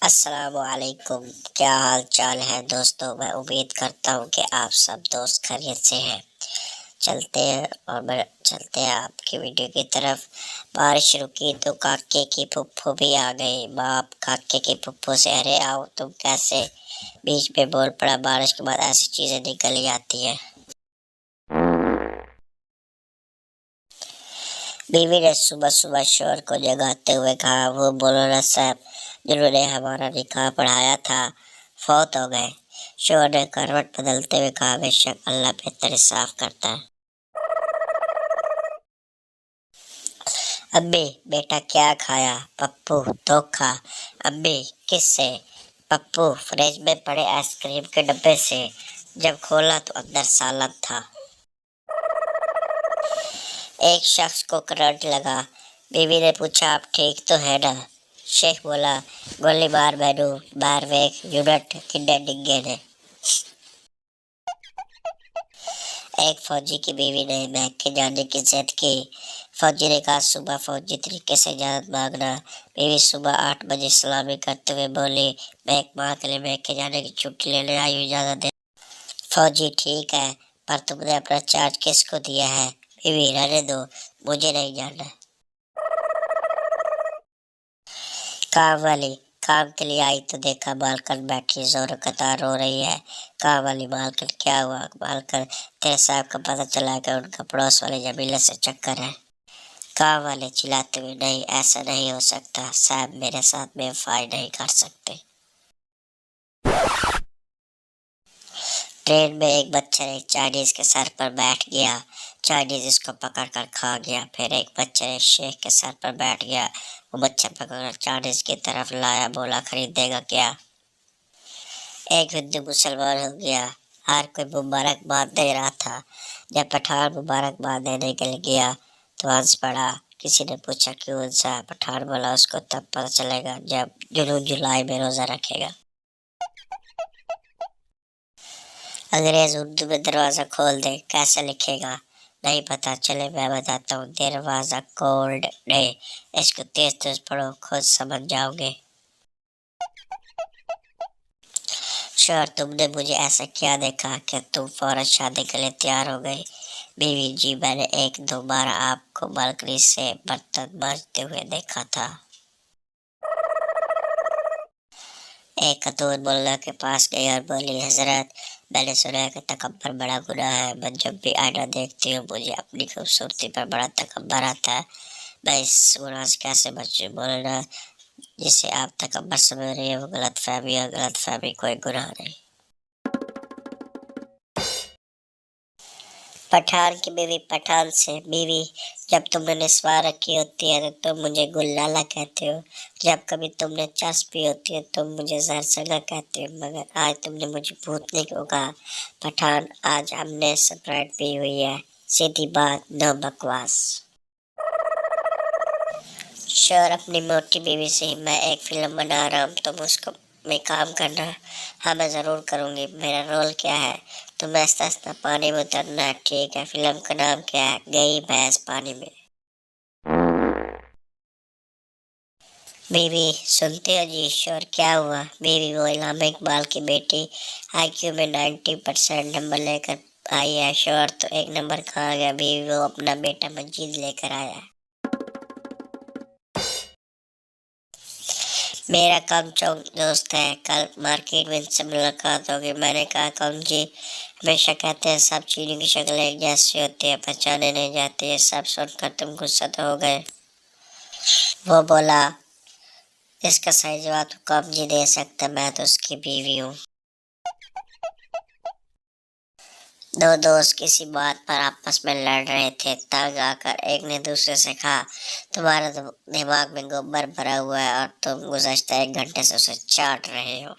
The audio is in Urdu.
السلام علیکم، کیا حال چال ہے دوستوں؟ میں امید کرتا ہوں کہ آپ سب دوست خیریت سے ہیں۔ چلتے ہیں آپ کی ویڈیو کی طرف۔ بارش رکی تو کاکے کی پھپھو بھی آ گئی۔ باپ کاکے کی پھپھو سے ارے آؤ تم کیسے، بیچ میں بول پڑا۔ بارش کے بعد ایسی چیزیں نکل جاتی ہیں۔ بیوی نے صبح صبح شوہر کو جگاتے ہوئے کہا، وہ مولانا صاحب جنہوں نے ہمارا نکاح پڑھایا تھا فوت ہو گئے۔ شوہر نے کروٹ بدلتے ہوئے کہا، بے شک اللہ بہتر انصاف کرتا ہے۔ امی بیٹا کیا کھایا؟ پپو دھوکا۔ امی کس سے؟ پپو فریج میں پڑے آئس کریم کے ڈبے سے، جب کھولا تو اندر سالن تھا۔ ایک شخص کو کرنٹ لگا۔ بیوی نے پوچھا، آپ ٹھیک تو ہے نا؟ شیخ بولا، گولی مار مینو باہر ویک یونٹ کنے ڈنگے نے۔ ایک فوجی کی بیوی نے میکے جانے کی ضد کی۔ فوجی نے کہا، صبح فوجی طریقے سے اجازت مانگنا۔ بیوی صبح 8 بجے سلامی کرتے ہوئے بولی، میں ایک ماہ کے لیے میکے جانے کی چھٹی لینے آئی ہوں، اجازت دے۔ فوجی ٹھیک ہے، پر تم نے اپنا چارج کس کو دیا ہے؟ بیوی رہنے دو، مجھے نہیں جانا۔ کام والی کام کے لیے آئی تو دیکھا مالکن بیٹھی زوروں قطار رو رہی ہے۔ کام والی، مالکن کیا ہوا؟ مالکن، تیرے صاحب کا پتہ چلا کہ ان کا پڑوس والے جمیلہ سے چکر ہے۔ کام والے چلاتے ہوئے، نہیں ایسا نہیں ہو سکتا، صاحب میرے ساتھ بے وفائی نہیں کر سکتے۔ ٹرین میں ایک بچہ ایک چائنیز کے سر پر بیٹھ گیا۔ چائنیز اس کو پکڑ کر کھا گیا۔ پھر ایک بچہ ایک شیخ کے سر پر بیٹھ گیا۔ وہ بچہ پکڑ کر چائنیز کی طرف لایا، بولا، خریدے گا کیا؟ ایک ہندو مسلمان ہو گیا۔ ہر کوئی مبارکباد دے رہا تھا۔ جب پٹھان مبارکباد دینے کے لیے گیا تو ہنس پڑا۔ کسی نے پوچھا، کیوں ہنسا؟ پٹھان بولا، اس کو تب پتہ چلے گا جب جون جولائی میں روزہ رکھے گا۔ انگریز اردو میں دروازہ کھول دے کیسے لکھے گا؟ نہیں پتا، چلے میں بتاتا ہوں، دروازہ کولڈ ڈے۔ اس کو تیز تیز پڑھو، خود سمجھ جاؤ گے۔ شوہر، تم نے مجھے ایسا کیا دیکھا کہ تم فوراً شادی کے لیے تیار ہو گئی؟ بیوی، جی میں نے 1-2 بار آپ کو بالکنی سے برتن مانجتے ہوئے دیکھا تھا۔ ایک خاتون مولانا کے پاس گئی اور بولی، حضرت میں نے سنا ہے کہ تکبر بڑا گناہ ہے۔ میں جب بھی آئینہ دیکھتی ہوں مجھے اپنی خوبصورتی پر بڑا تکبر آتا ہے، میں اس گناہ سے کیسے بچوں؟ مولانا، جسے آپ تکبر سمجھ رہی ہیں وہ غلط فہمی ہے، غلط فہمی کوئی گناہ نہیں۔ پٹھان کی بیوی پٹھان سے، بیوی جب تم نے نسوار رکھی ہوتی ہے تو تم مجھے گل لالا کہتے ہو، جب کبھی تم نے چرس پی ہوتی ہے تم مجھے زرسنگا کہتے ہو، مگر آج تم نے مجھے بھوتنی کیوں کہا؟ پٹھان، آج ہم نے سپرائٹ پی ہوئی ہے، سیدھی بات، نو بکواس۔ شوہر اپنی موٹی بیوی سے، میں ایک فلم بنا رہا ہوں، تم اس کو میں کام کرنا۔ ہاں میں ضرور کروں گی، میرا رول کیا ہے؟ تمہیں آہستہ آہستہ پانی میں اترنا ہے، ٹھیک ہے؟ فلم کا نام کیا ہے؟ گئی بھینس پانی میں۔ بیوی، سنتے ہو جی؟ شوہر، کیا ہوا؟ بیوی، وہ علامہ اقبال کی بیٹی آئی کیو میں 90% نمبر لے کر آئی ہے۔ شوہر، تو 1 نمبر کہاں گیا؟ بیوی، وہ اپنا بیٹا مجید لے کر آیا ہے۔ میرا کم چونک دوست ہے، کل مارکیٹ میں ان سے ملاقات ہوگی۔ میں نے کہا، کون جی؟ ہمیشہ کہتے ہیں سب چیزوں کی شکل ایک جیسی ہوتی ہے، پہچانے نہیں جاتی۔ یہ سب سن کر تم غصہ تو ہو گئے؟ وہ بولا، اس کا صحیح جواب تو کم جی دے سکتا، میں تو اس کی بیوی ہوں۔ دو دوست کسی بات پر آپس میں لڑ رہے تھے، تنگ آ کر ایک نے دوسرے سے کہا، تمہارا دماغ میں گوبر بھرا ہوا ہے اور تم گزشتہ 1 گھنٹے سے اسے چاٹ رہے ہو۔